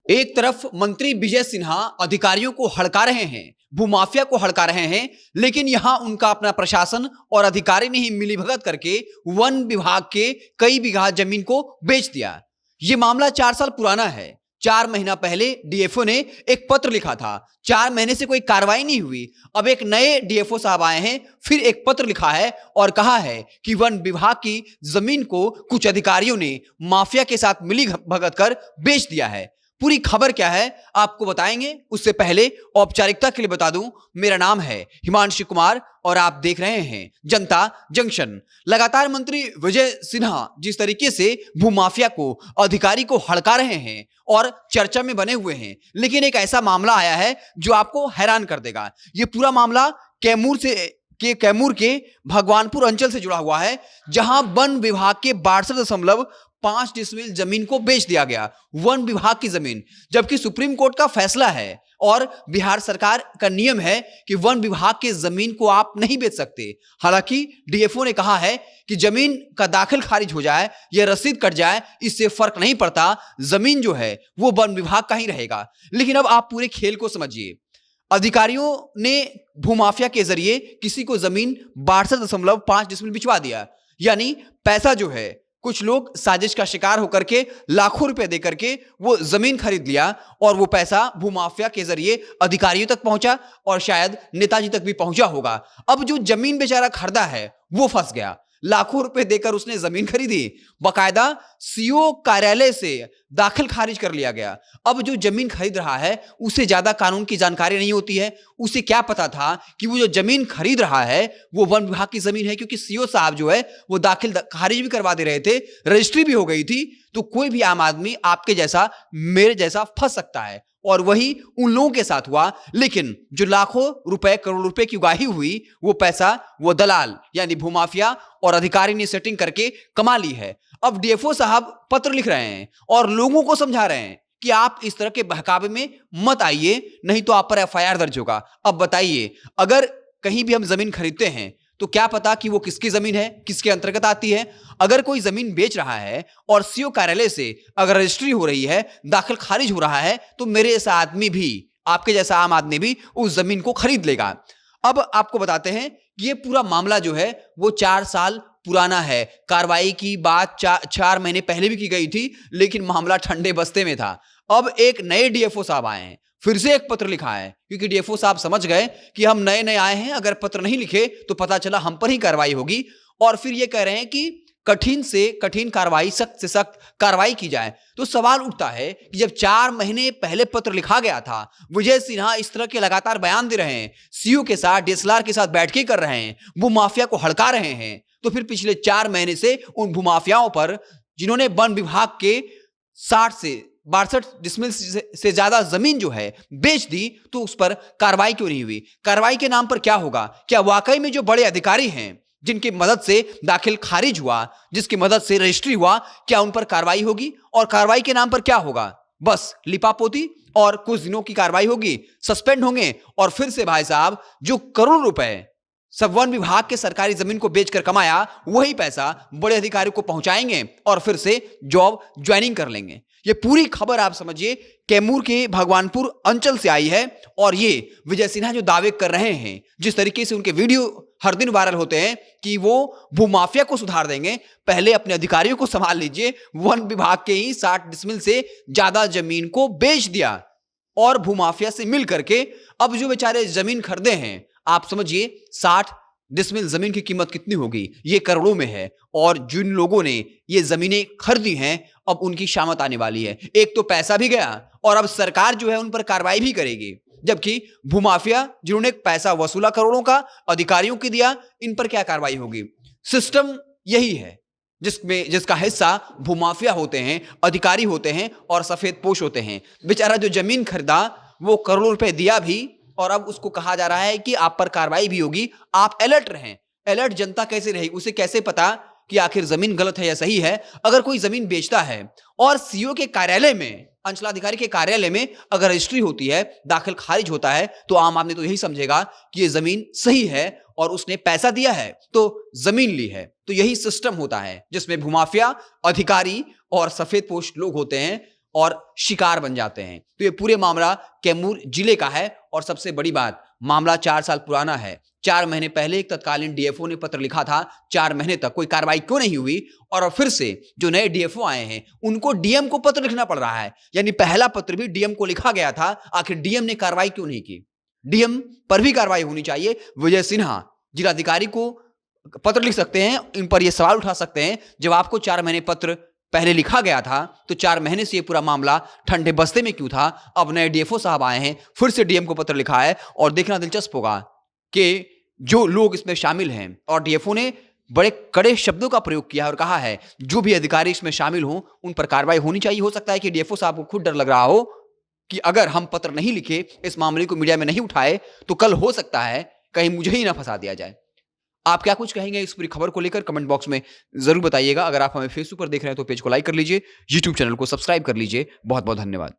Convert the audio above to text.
एक तरफ मंत्री विजय सिन्हा अधिकारियों को हड़का रहे हैं, भूमाफिया को हड़का रहे हैं, लेकिन यहां उनका अपना प्रशासन और अधिकारी ने ही मिलीभगत करके वन विभाग के कई बीघा जमीन को बेच दिया। यह मामला 4 साल पुराना है। 4 महीना पहले डीएफओ ने एक पत्र लिखा था। 4 महीने से कोई कार्रवाई नहीं हुई। अब एक नए डीएफओ साहब आए हैं, फिर एक पत्र लिखा है और कहा है कि वन विभाग की जमीन को कुछ अधिकारियों ने माफिया के साथ मिली भगत कर बेच दिया है। पूरी खबर क्या है आपको बताएंगे। उससे पहले औपचारिकता के लिए बता दूं, मेरा नाम है हिमांशु कुमार और आप देख रहे हैं जनता जंक्शन। लगातार मंत्री विजय सिन्हा जिस तरीके से भूमाफिया को, अधिकारी को हड़का रहे हैं और चर्चा में बने हुए हैं, लेकिन एक ऐसा मामला आया है जो आपको हैरान कर देगा। यह पूरा मामला कैमूर के भगवानपुर अंचल से जुड़ा हुआ है, जहां वन विभाग के 62.5 डिसमिल जमीन को बेच दिया गया। वन विभाग की जमीन, जबकि सुप्रीम कोर्ट का फैसला है और बिहार सरकार का नियम है कि वन विभाग की जमीन को आप नहीं बेच सकते। हालांकि डीएफओ ने कहा है कि जमीन का दाखिल खारिज हो जाए या रसीद कट जाए, इससे फर्क नहीं पड़ता, जमीन जो है वो वन विभाग का ही रहेगा। लेकिन अब आप पूरे खेल को समझिए। अधिकारियों ने भूमाफिया के जरिए किसी को जमीन 62.5 डिसमिल बिचवा दिया, यानी पैसा जो है, कुछ लोग साजिश का शिकार होकर के लाखों रुपए देकर के वो जमीन खरीद लिया और वो पैसा भूमाफिया के जरिए अधिकारियों तक पहुंचा और शायद नेताजी तक भी पहुंचा होगा। अब जो जमीन बेचारा खरीदा है वो फंस गया। लाखों रुपए देकर उसने जमीन खरीदी, बकायदा सीओ कार्यालय से दाखिल खारिज कर लिया गया। अब जो जमीन खरीद रहा है उसे ज्यादा कानून की जानकारी नहीं होती है। उसे क्या पता था कि वो जो जमीन खरीद रहा है वो वन विभाग की जमीन है, क्योंकि सीओ साहब जो है वो दाखिल खारिज भी करवा दे रहे थे, रजिस्ट्री भी हो गई थी। तो कोई भी आम आदमी आपके जैसा, मेरे जैसा फंस सकता है, और वही उन लोगों के साथ हुआ। लेकिन जो लाखों रुपए, करोड़ रुपए की उगाही हुई, वो पैसा वो दलाल यानी भूमाफिया और अधिकारी ने सेटिंग करके कमा ली है। अब डीएफओ साहब पत्र लिख रहे हैं और लोगों को समझा रहे हैं कि आप इस तरह के बहकावे में मत आइए, नहीं तो आप पर एफआईआर दर्ज होगा। अब बताइए, अगर कहीं भी हम जमीन खरीदते हैं तो क्या पता कि वो किसकी जमीन है, किसके अंतर्गत आती है। अगर कोई जमीन बेच रहा है और सीओ कार्यालय से अगर रजिस्ट्री हो रही है, दाखिल खारिज हो रहा है, तो मेरे जैसा आदमी भी, आपके जैसा आम आदमी भी उस जमीन को खरीद लेगा। अब आपको बताते हैं कि ये पूरा मामला जो है वो 4 साल पुराना है। कार्रवाई की बात 4 महीने पहले भी की गई थी, लेकिन मामला ठंडे बस्ते में था। अब एक नए डीएफओ साहब आए हैं, फिर से एक पत्र लिखा है, क्योंकि डीएफओ साहब समझ गए कि हम नए नए आए हैं, अगर पत्र नहीं लिखे तो पता चला हम पर ही कार्रवाई होगी। और फिर ये कह रहे हैं कि कठिन से कठिन कार्रवाई, सख्त से सख्त कार्रवाई की जाए। तो सवाल उठता है कि जब 4 महीने पहले पत्र लिखा गया था, विजय सिन्हा इस तरह के लगातार बयान दे रहे हैं, सीओ के साथ, डीएसएलआर के साथ बैठकें कर रहे हैं, भूमाफिया को हड़का रहे हैं, तो फिर पिछले 4 महीने से उन भूमाफियाओं पर, जिन्होंने वन विभाग के 60 से 62 डिसमिल से ज्यादा जमीन जो है बेच दी, तो उस पर कार्रवाई क्यों नहीं हुई? कार्रवाई के नाम पर क्या होगा? क्या वाकई में जो बड़े अधिकारी हैं, जिनकी मदद से दाखिल खारिज हुआ, जिसकी मदद से रजिस्ट्री हुआ, क्या उन पर कार्रवाई होगी? और कार्रवाई के नाम पर क्या होगा? बस लिपापोती और कुछ दिनों की कार्रवाई होगी, सस्पेंड होंगे और फिर से भाई साहब जो करोड़ रुपए सब वन विभाग के सरकारी जमीन को बेचकर कमाया, वही पैसा बड़े अधिकारियों को पहुंचाएंगे और फिर से जॉब ज्वाइनिंग कर लेंगे। ये पूरी खबर आप समझिए कैमूर के भगवानपुर अंचल से आई है। और ये विजय सिन्हा जो दावे कर रहे हैं, जिस तरीके से उनके वीडियो हर दिन वायरल होते हैं कि वो भूमाफिया को सुधार देंगे, पहले अपने अधिकारियों को संभाल लीजिए। वन विभाग के ही 60 डिसमिल से ज्यादा जमीन को बेच दिया और भूमाफिया से मिल करके अब जो बेचारे जमीन खरीदे हैं, आप समझिए 60 डिसमिल जमीन की कीमत कितनी होगी? ये करोड़ों में है। और जिन लोगों ने ये जमीनें खरीदी हैं, अब उनकी शामत आने वाली है। एक तो पैसा भी गया और अब सरकार जो है उन पर कार्रवाई भी करेगी, जबकि भूमाफिया जिन्होंने पैसा वसूला करोड़ों का, अधिकारियों की दिया, इन पर क्या कार्रवाई होगी? सिस्टम यही है जिसका हिस्सा भूमाफिया होते हैं, अधिकारी होते हैं और सफेद पोश होते हैं। बेचारा जो जमीन खरीदा वो करोड़ों रुपए दिया भी, और अब उसको कहा जा रहा है कि आप पर कार्रवाई भी होगी, आप अलर्ट रहें। अलर्ट जनता कैसे रहेगी? उसे कैसे पता कि आखिर जमीन गलत है या सही है? अगर कोई जमीन बेचता है और सीओ के कार्यालय में, अंचलाधिकारी के कार्यालय में अगर रजिस्ट्री होती है, दाखिल खारिज होता है, तो आम आदमी तो यही समझेगा कि ये जमीन सही है और उसने पैसा दिया है तो जमीन ली है। तो यही सिस्टम होता है जिसमें भूमाफिया, अधिकारी और सफेदपोश लोग होते हैं और शिकार बन जाते हैं। तो ये पूरे मामला कैमूर जिले का है और सबसे बड़ी बात, मामला 4 साल पुराना है। 4 महीने पहले एक तत्कालीन डीएफओ ने पत्र लिखा था, 4 महीने तक कोई कार्रवाई क्यों नहीं हुई, और फिर से जो नए डीएफओ आए हैं उनको डीएम को पत्र लिखना पड़ रहा है। यानी पहला पत्र भी डीएम को लिखा गया था, आखिर डीएम ने कार्रवाई क्यों नहीं की? डीएम पर भी कार्रवाई होनी चाहिए। विजय सिन्हा जिलाधिकारी को पत्र लिख सकते हैं, इन पर यह सवाल उठा सकते हैं, जब आपको 4 महीने पत्र पहले लिखा गया था तो 4 महीने से ये पूरा मामला ठंडे बस्ते में क्यों था? अब नए डीएफओ साहब आए हैं, फिर से डीएम को पत्र लिखा है और देखना दिलचस्प होगा कि जो लोग इसमें शामिल हैं, और डीएफओ ने बड़े कड़े शब्दों का प्रयोग किया और कहा है जो भी अधिकारी इसमें शामिल हों उन पर कार्रवाई होनी चाहिए। हो सकता है कि डीएफओ साहब को खुद डर लग रहा हो कि अगर हम पत्र नहीं लिखे, इस मामले को मीडिया में नहीं उठाए, तो कल हो सकता है कहीं मुझे ही ना फंसा दिया जाए। आप क्या कुछ कहेंगे इस पूरी खबर को लेकर? कमेंट बॉक्स में जरूर बताइएगा। अगर आप हमें फेसबुक पर देख रहे हैं तो पेज को लाइक कर लीजिए, यूट्यूब चैनल को सब्सक्राइब कर लीजिए। बहुत बहुत धन्यवाद।